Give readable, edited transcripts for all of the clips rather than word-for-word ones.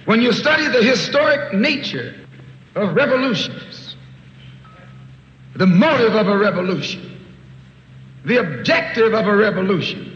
When you study the historic nature of revolutions, the motive of a revolution, the objective of a revolution,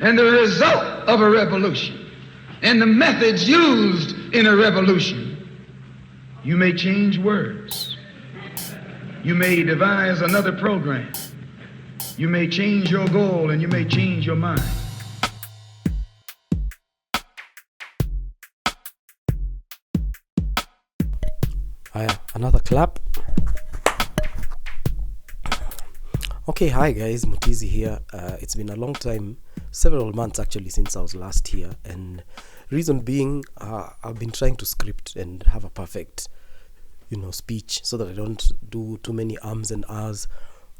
and the result of a revolution, and the methods used in a revolution, you may change words. You may devise another program. You may change your goal and you may change your mind. Another clap. Okay, hi guys, Mutizi here. It's been a long time, several months actually, since I was last here, and reason being, I've been trying to script and have a perfect, speech so that I don't do too many ums and ahs.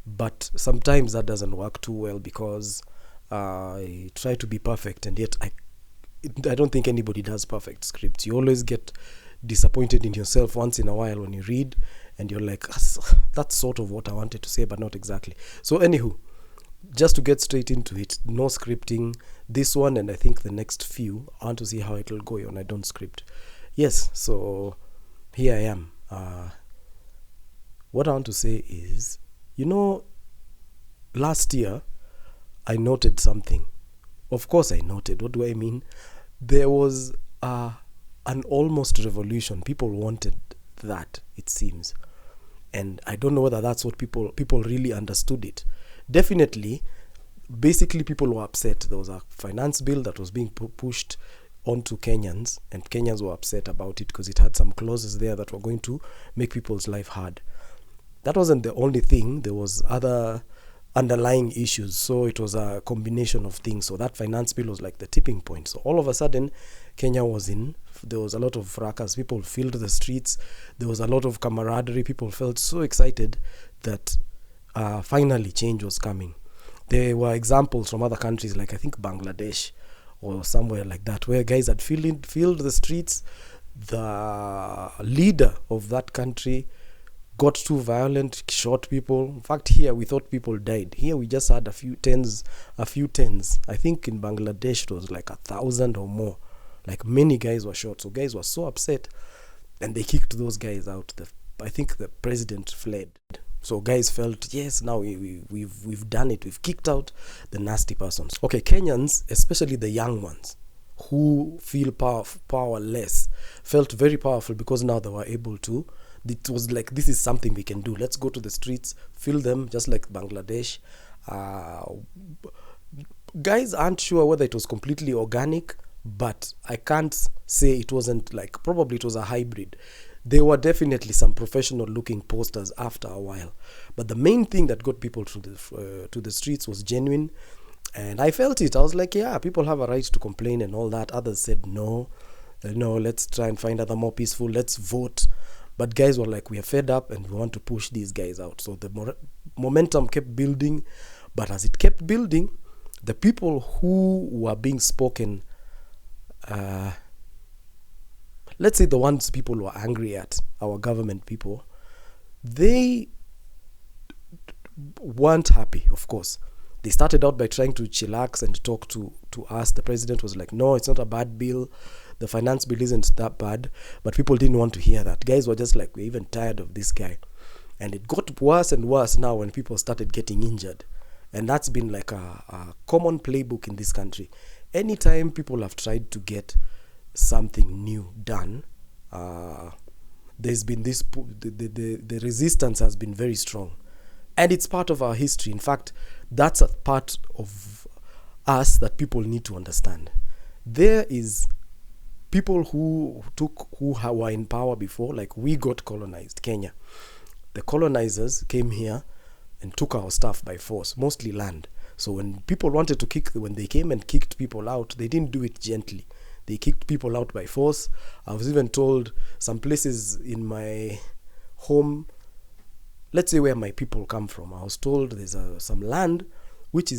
But sometimes that doesn't work too well because I try to be perfect, and yet I don't think anybody does perfect scripts. You always get disappointed in yourself once in a while when you read and you're like, that's sort of what I wanted to say, but not exactly. So anywho, just to get straight into it, no scripting, this one and I think the next few, I want to see how it'll go when I don't script. Yes, so here I am. What I want to say is, last year I noted something. Of course I noted. What do I mean? There was an almost revolution. People wanted that, it seems. And I don't know whether that's what people really understood it. Definitely, basically people were upset. There was a finance bill that was being pushed onto Kenyans, and Kenyans were upset about it because it had some clauses there that were going to make people's life hard. That wasn't the only thing. There was other underlying issues. So it was a combination of things. So that finance bill was like the tipping point. So all of a sudden, Kenya there was a lot of fracas. People filled the streets. There was a lot of camaraderie. People felt so excited that finally change was coming. There were examples from other countries, like I think Bangladesh or somewhere like that, where guys had filled the streets. The leader of that country got too violent, shot people. In fact, here we thought people died. Here we just had a few tens. I think in Bangladesh it was like 1,000 or more. Like many guys were shot. So guys were so upset and they kicked those guys out. I think the president fled. So guys felt, yes, now we've done it. We've kicked out the nasty persons. Okay, Kenyans, especially the young ones who feel powerless, felt very powerful because now they were able to. It was like, this is something we can do. Let's go to the streets, fill them, just like Bangladesh. Guys aren't sure whether it was completely organic, but I can't say it wasn't like, probably it was a hybrid. There were definitely some professional looking posters after a while. But the main thing that got people to the streets was genuine. And I felt it. I was like, yeah, people have a right to complain and all that. Others said, no, let's try and find other more peaceful. Let's vote. But guys were like, we are fed up and we want to push these guys out. So the momentum kept building. But as it kept building, the people who were being spoken, let's say the ones people were angry at, our government people, they weren't happy, of course. They started out by trying to chillax and talk to us. The president was like, no, it's not a bad bill. The finance bill isn't that bad. But people didn't want to hear that. Guys were just like, we're even tired of this guy. And it got worse and worse now when people started getting injured. And that's been like a common playbook in this country. Anytime people have tried to get something new done, there's been this, the resistance has been very strong. And it's part of our history. In fact, that's a part of us that people need to understand. There is people who were in power before, like we got colonized, Kenya. The colonizers came here and took our stuff by force, mostly land. So when people wanted to when they came and kicked people out, they didn't do it gently. They kicked people out by force. I was even told some places in my home, let's say where my people come from, I was told there's some land which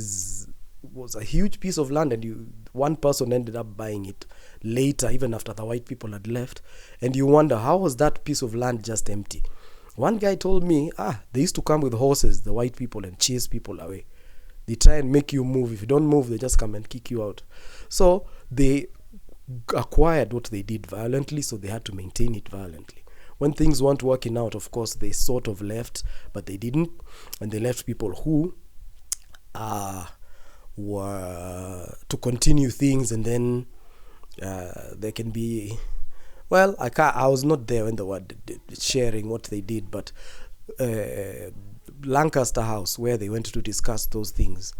was a huge piece of land, and one person ended up buying it later, even after the white people had left. And you wonder, how was that piece of land just empty? One guy told me, they used to come with horses, the white people, and chase people away. They try and make you move. If you don't move, they just come and kick you out. So they acquired what they did violently, so they had to maintain it violently. When things weren't working out, of course, they sort of left, but they didn't. And they left people who were to continue things, and then there can be, well, I was not there when they were sharing what they did, but Lancaster House, where they went to discuss those things,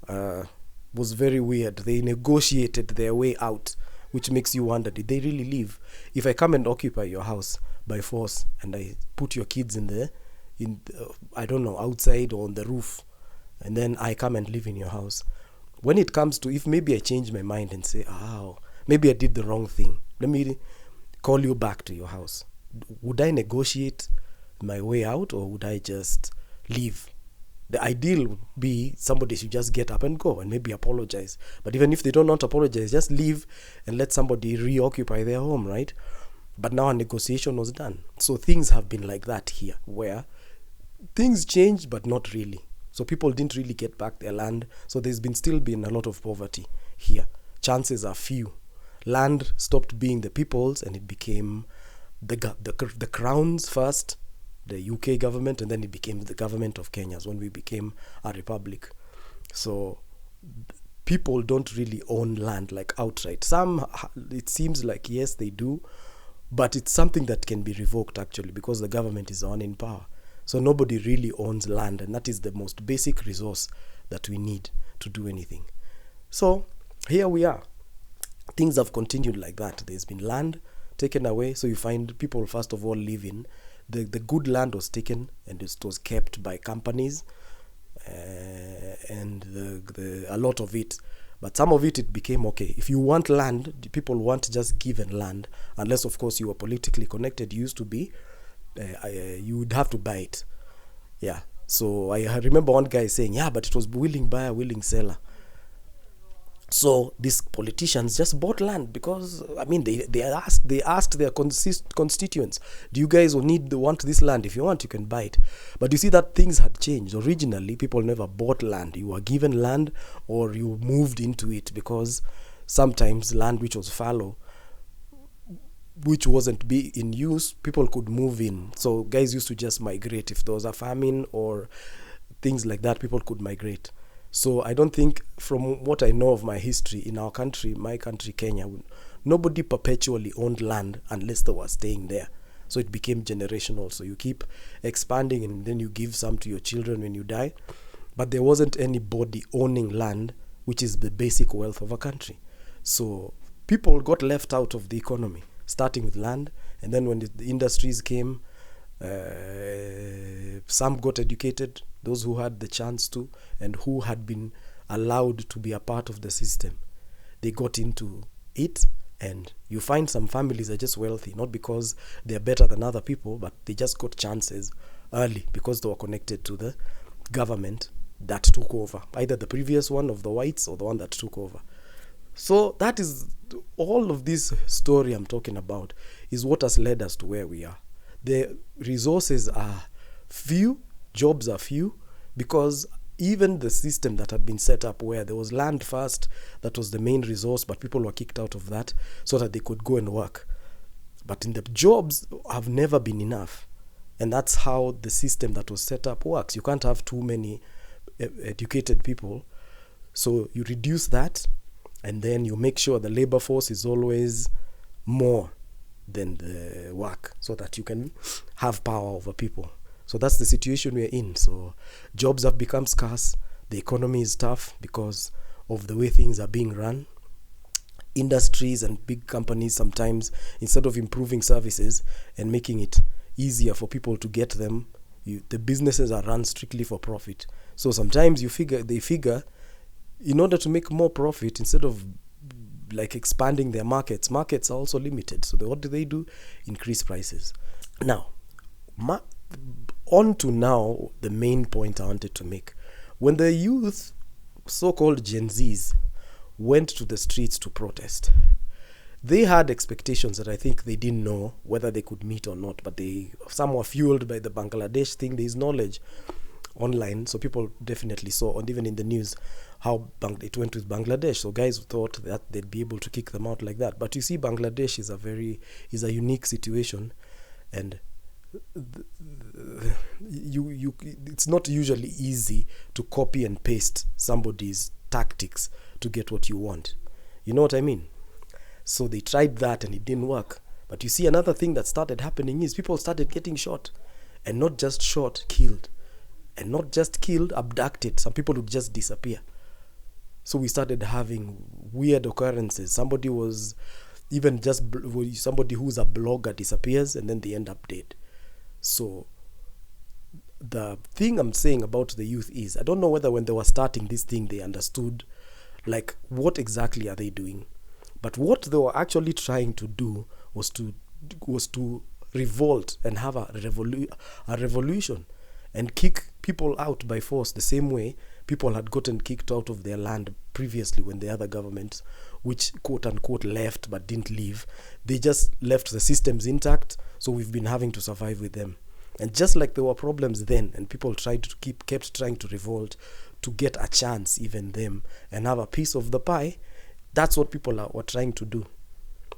was very weird. They negotiated their way out, which makes you wonder, did they really leave? If I come and occupy your house by force and I put your kids I don't know, outside or on the roof, and then I come and live in your house, when it comes to, if maybe I change my mind and say, maybe I did the wrong thing, let me call you back to your house, would I negotiate my way out, or would I just leave? The ideal would be somebody should just get up and go and maybe apologize. But even if they don't want to apologize, just leave and let somebody reoccupy their home, right? But now a negotiation was done. So things have been like that here, where things changed, but not really. So people didn't really get back their land. So there's still been a lot of poverty here. Chances are few. Land stopped being the people's, and it became the Crown's first, the UK government, and then it became the government of Kenya's when we became a republic. So people don't really own land like outright. Some, it seems like, yes, they do, but it's something that can be revoked actually, because the government is the one in power. So nobody really owns land, and that is the most basic resource that we need to do anything. So here we are. Things have continued like that. There's been land taken away, so you find people first of all live in the good land was taken, and it was kept by companies, and a lot of it. But some of it became okay. If you want land, people weren't just given land, unless of course you were politically connected. You used to be, you would have to buy it. Yeah. So I remember one guy saying, but it was willing buyer, willing seller. So these politicians just bought land because, they asked their constituents, do you guys want this land? If you want, you can buy it. But you see that things had changed. Originally, people never bought land. You were given land or you moved into it, because sometimes land which was fallow, which wasn't be in use, people could move in. So guys used to just migrate. If there was a famine or things like that, people could migrate. So I don't think, from what I know of my history in our country, my country, Kenya, nobody perpetually owned land unless they were staying there. So it became generational. So you keep expanding, and then you give some to your children when you die. But there wasn't anybody owning land, which is the basic wealth of a country. So people got left out of the economy, starting with land. And then when the industries came, some got educated, those who had the chance to, and who had been allowed to be a part of the system. They got into it, and you find some families are just wealthy, not because they're better than other people, but they just got chances early because they were connected to the government that took over, either the previous one of the whites or the one that took over. So that is all of this story I'm talking about, is what has led us to where we are. The resources are few, jobs are few, because even the system that had been set up where there was land first, that was the main resource, but people were kicked out of that so that they could go and work. But in the jobs have never been enough. And that's how the system that was set up works. You can't have too many educated people. So you reduce that, and then you make sure the labor force is always more than the work, so that you can have power over people. So that's the situation we're in. So jobs have become scarce. The economy is tough because of the way things are being run. Industries and big companies sometimes, instead of improving services and making it easier for people to get them, the businesses are run strictly for profit. So sometimes they figure in order to make more profit, instead of like expanding their markets are also limited. So what do? Increase prices. Now, on to now the main point I wanted to make. When the youth, so-called Gen Zs, went to the streets to protest, they had expectations that I think they didn't know whether they could meet or not, but some were fueled by the Bangladesh thing. There is knowledge online, so people definitely saw, and even in the news, how it went with Bangladesh. So guys thought that they'd be able to kick them out like that. But you see, Bangladesh is a unique situation, and it's not usually easy to copy and paste somebody's tactics to get what you want. You know what I mean? So they tried that and it didn't work. But you see, another thing that started happening is people started getting shot, and not just shot, killed. And not just killed, abducted. Some people would just disappear. So we started having weird occurrences. Somebody was even just somebody who's a blogger disappears, and then they end up dead. So the thing I'm saying about the youth is, I don't know whether when they were starting this thing they understood like what exactly are they doing, but what they were actually trying to do was to revolt and have a revolution and kick people out by force, the same way people had gotten kicked out of their land previously when the other governments, which quote unquote left but didn't leave, they just left the systems intact. So we've been having to survive with them. And just like there were problems then, and people kept trying to revolt to get a chance, even them, and have a piece of the pie, that's what people were trying to do.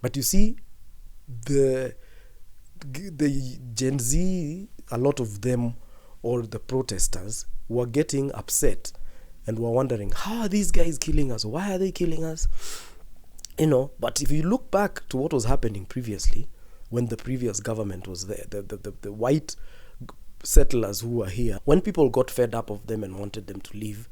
But you see, the Gen Z, a lot of them, or the protesters, were getting upset and were wondering, how are these guys killing us? Why are they killing us? But if you look back to what was happening previously, when the previous government was there, the white settlers who were here, when people got fed up of them and wanted them to leave,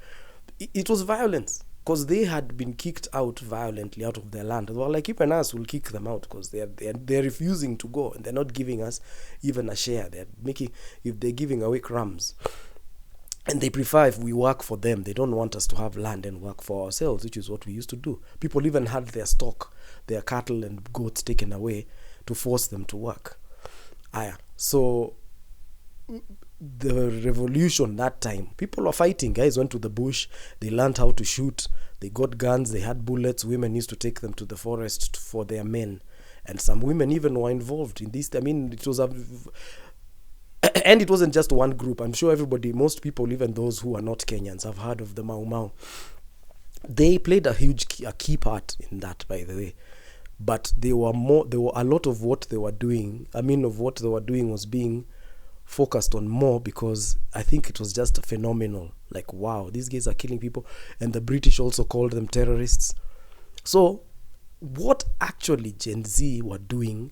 it was violence, because they had been kicked out violently out of their land. They were like, even us will kick them out, because they're refusing to go, and they're not giving us even a share. They're giving away crumbs. And they prefer if we work for them. They don't want us to have land and work for ourselves, which is what we used to do. People even had their stock, their cattle and goats taken away to force them to work. So the revolution that time, people were fighting. Guys went to the bush, they learned how to shoot, they got guns, they had bullets. Women used to take them to the forest for their men, and some women even were involved in this. I mean, it was and it wasn't just one group. I'm sure most people, even those who are not Kenyans, have heard of the Mau Mau. They played a key part in that, by the way. But there were a lot of what they were doing. What they were doing was being focused on more, because I think it was just phenomenal. Like, wow, these guys are killing people. And the British also called them terrorists. So what actually Gen Z were doing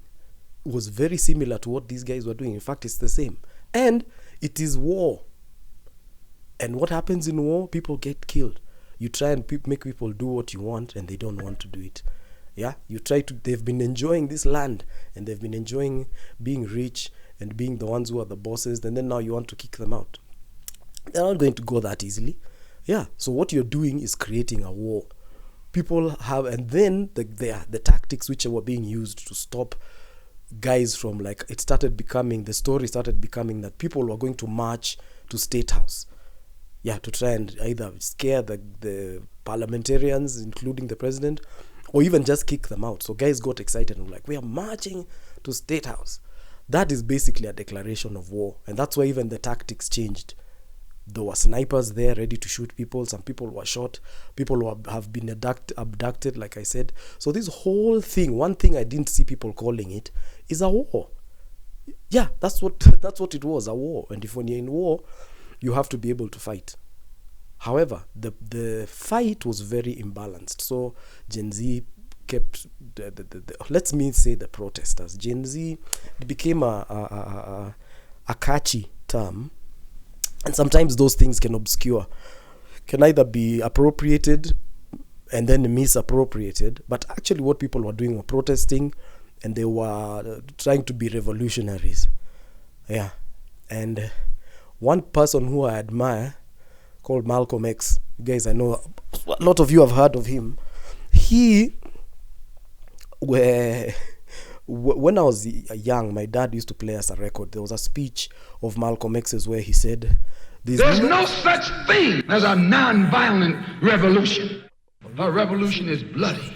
was very similar to what these guys were doing. In fact, it's the same. And it is war. And what happens in war? People get killed. You try and make people do what you want, and they don't want to do it. Yeah, they've been enjoying this land, and they've been enjoying being rich and being the ones who are the bosses, and then now you want to kick them out. They're not going to go that easily. Yeah, so what you're doing is creating a war. People have, and then the tactics which were being used to stop guys from, like, the story started becoming that people were going to march to State House. Yeah, to try and either scare the parliamentarians, including the president, or even just kick them out. So guys got excited and were like, we are marching to State House. That is basically a declaration of war. And that's why even the tactics changed. There were snipers there ready to shoot people. Some people were shot. People have been abducted, like I said. So this whole thing, one thing I didn't see people calling it, is a war. Yeah, that's what it was, a war. And when you're in war, you have to be able to fight. However, the fight was very imbalanced. So Gen Z kept let me say the protesters. Gen Z became a catchy term, and sometimes those things can either be appropriated and then misappropriated. But actually, what people were doing were protesting, and they were trying to be revolutionaries. Yeah, and one person who I admire, called Malcolm X. You guys, I know a lot of you have heard of him. When I was young, my dad used to play us a record. There was a speech of Malcolm X's where he said, there's no such thing as a non-violent revolution. A revolution is bloody.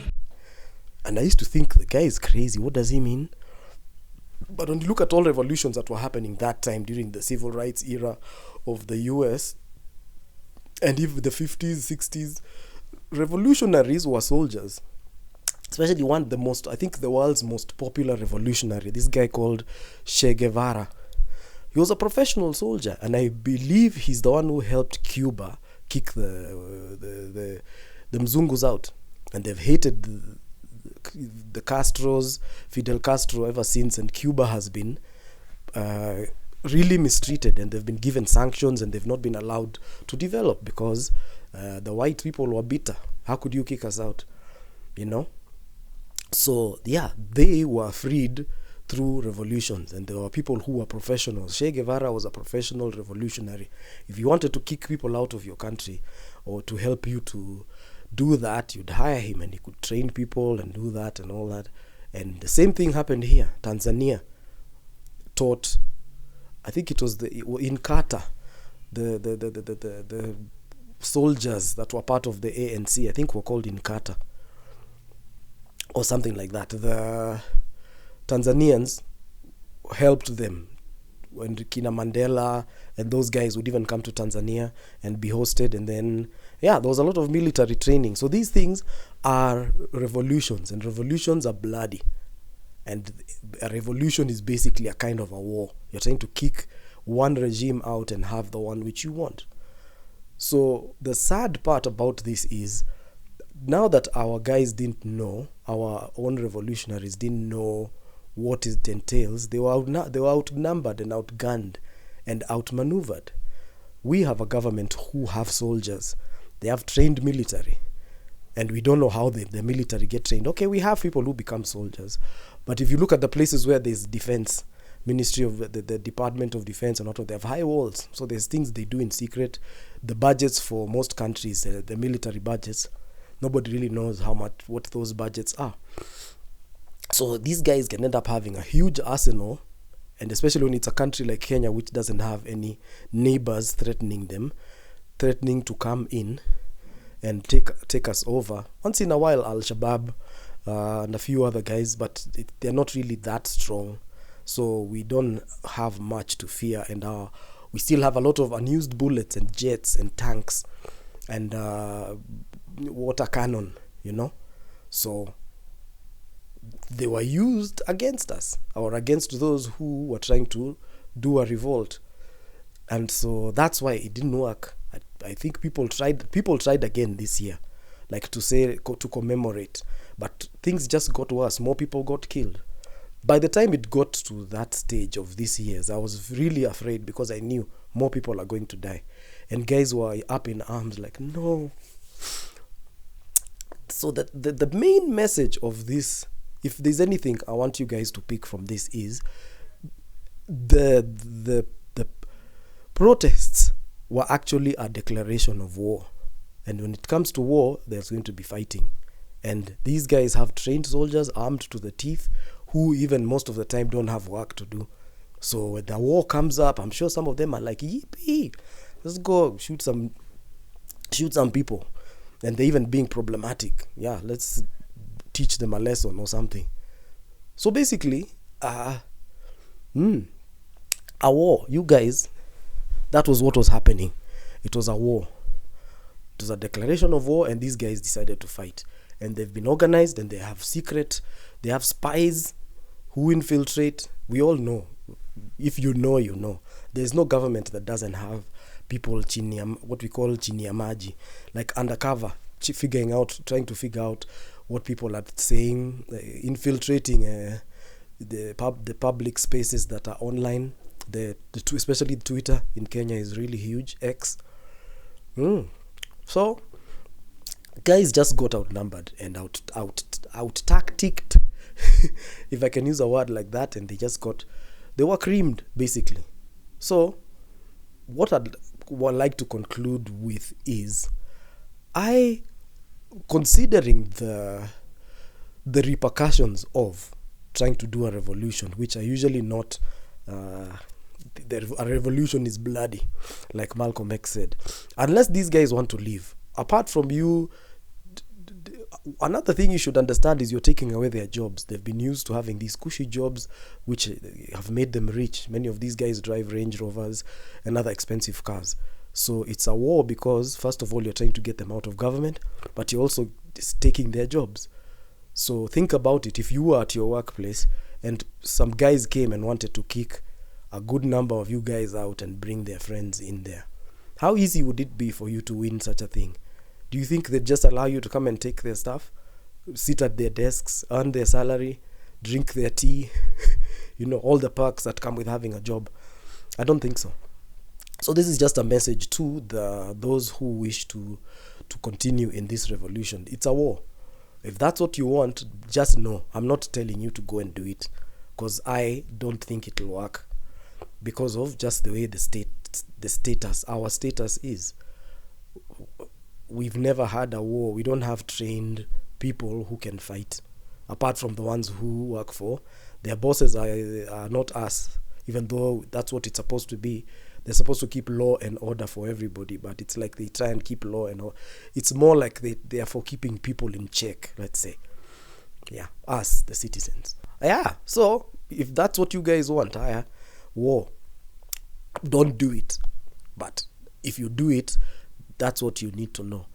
And I used to think, the guy is crazy. What does he mean? But when you look at all revolutions that were happening that time during the civil rights era of the US, and even the 50s, 60s, revolutionaries were soldiers. Especially one, I think the world's most popular revolutionary, this guy called Che Guevara. He was a professional soldier, and I believe he's the one who helped Cuba kick the Mzungus out. And they've hated the Castros, Fidel Castro ever since, and Cuba has been really mistreated, and they've been given sanctions, and they've not been allowed to develop because the white people were bitter. How could you kick us out? You know? So, yeah, they were freed through revolutions, and there were people who were professionals. Che Guevara was a professional revolutionary. If you wanted to kick people out of your country or to help you to do that, you'd hire him, and he could train people and do that and all that. And the same thing happened here. Tanzania taught, I think it was in Kata, the soldiers that were part of the ANC, I think were called in Kata or something like that. The Tanzanians helped them when Kina Mandela and those guys would even come to Tanzania and be hosted, and then there was a lot of military training. So these things are revolutions, and revolutions are bloody, and a revolution is basically a kind of a war. You're trying to kick one regime out and have the one which you want. So the sad part about this is, now that our guys didn't know, our own revolutionaries didn't know what it entails, they were outnumbered and outgunned and outmaneuvered. We have a government who have soldiers. They have trained military, and we don't know how the military get trained. Okay, we have people who become soldiers, but if you look at the places where there's defense, Ministry of the Department of Defense and all, they have high walls. So there's things they do in secret. The budgets for most countries, the military budgets, nobody really knows what those budgets are. So these guys can end up having a huge arsenal, and especially when it's a country like Kenya, which doesn't have any neighbors threatening to come in and take us over. Once in a while, Al-Shabaab and a few other guys, but they're not really that strong. So we don't have much to fear, and we still have a lot of unused bullets and jets and tanks and water cannon, So they were used against us, or against those who were trying to do a revolt. And so that's why it didn't work. I think people tried again this year, like to commemorate, but things just got worse. More people got killed. By the time it got to that stage of this year's, I was really afraid, because I knew more people are going to die. And guys were up in arms like, no. So that the main message of this, if there's anything I want you guys to pick from this, is the protests were actually a declaration of war. And when it comes to war, there's going to be fighting. And these guys have trained soldiers armed to the teeth, who even most of the time don't have work to do. So when the war comes up, I'm sure some of them are like, yippee, let's go shoot some people. And they're even being problematic. Yeah, let's teach them a lesson or something. So basically, a war. You guys, that was what was happening. It was a war. It was a declaration of war, and these guys decided to fight. And they've been organized, and they have spies who infiltrate. We all know. If you know, you know. There's no government that doesn't have people what we call chini ya maji, like undercover, trying to figure out what people are saying, infiltrating the public spaces that are online. Especially Twitter in Kenya is really huge. X. So guys just got outnumbered and out tacticked, if I can use a word like that, and they were creamed basically. So what I'd like to conclude with is, considering the repercussions of trying to do a revolution, which are usually not a revolution is bloody, like Malcolm X said, unless these guys want to leave. Apart from you another thing you should understand is you're taking away their jobs. They've been used to having these cushy jobs which have made them rich. Many of these guys drive Range Rovers and other expensive cars. So it's a war because, first of all, you're trying to get them out of government, but you're also taking their jobs. So think about it. If you were at your workplace and some guys came and wanted to kick a good number of you guys out and bring their friends in there, how easy would it be for you to win such a thing? Do you think they'd just allow you to come and take their stuff, sit at their desks, earn their salary, drink their tea, all the perks that come with having a job? I don't think so. So this is just a message to those who wish to continue in this revolution. It's a war. If that's what you want, just know I'm not telling you to go and do it, because I don't think it'll work because of just the way our status is. We've never had a war. We don't have trained people who can fight, apart from the ones who work for their bosses are not us, even though that's what it's supposed to be. They're supposed to keep law and order for everybody, but it's like they try and keep law and order. It's more like they are for keeping people in check, let's say. Yeah, us, the citizens. Yeah, so if that's what you guys want, war, don't do it. But if you do it, that's what you need to know,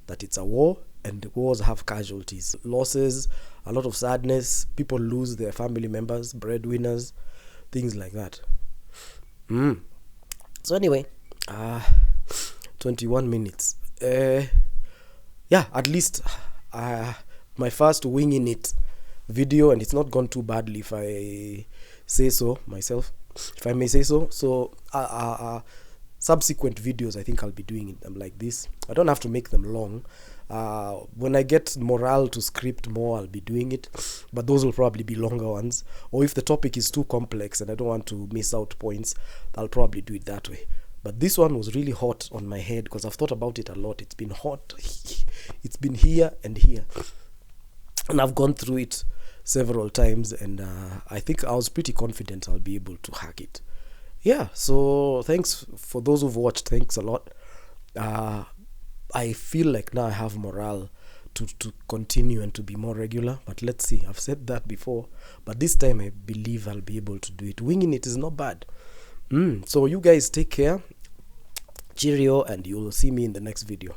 that it's a war, and wars have casualties, losses, a lot of sadness. People lose their family members, breadwinners, things like that. So anyway, 21 minutes. At least my first winging it video, and it's not gone too badly, if I say so myself, if I may say so. So subsequent videos, I think I'll be doing them like this. I don't have to make them long. When I get morale to script more, I'll be doing it, but those will probably be longer ones. Or if the topic is too complex and I don't want to miss out points, I'll probably do it that way. But this one was really hot on my head because I've thought about it a lot. It's been hot. It's been here and here, and I've gone through it several times, and I think I was pretty confident I'll be able to hack it. Yeah, so thanks for those who've watched. Thanks a lot. I feel like now I have morale to continue and to be more regular, but let's see. I've said that before, but this time I believe I'll be able to do it. Winging it is not bad. So you guys take care. Cheerio, and you'll see me in the next video.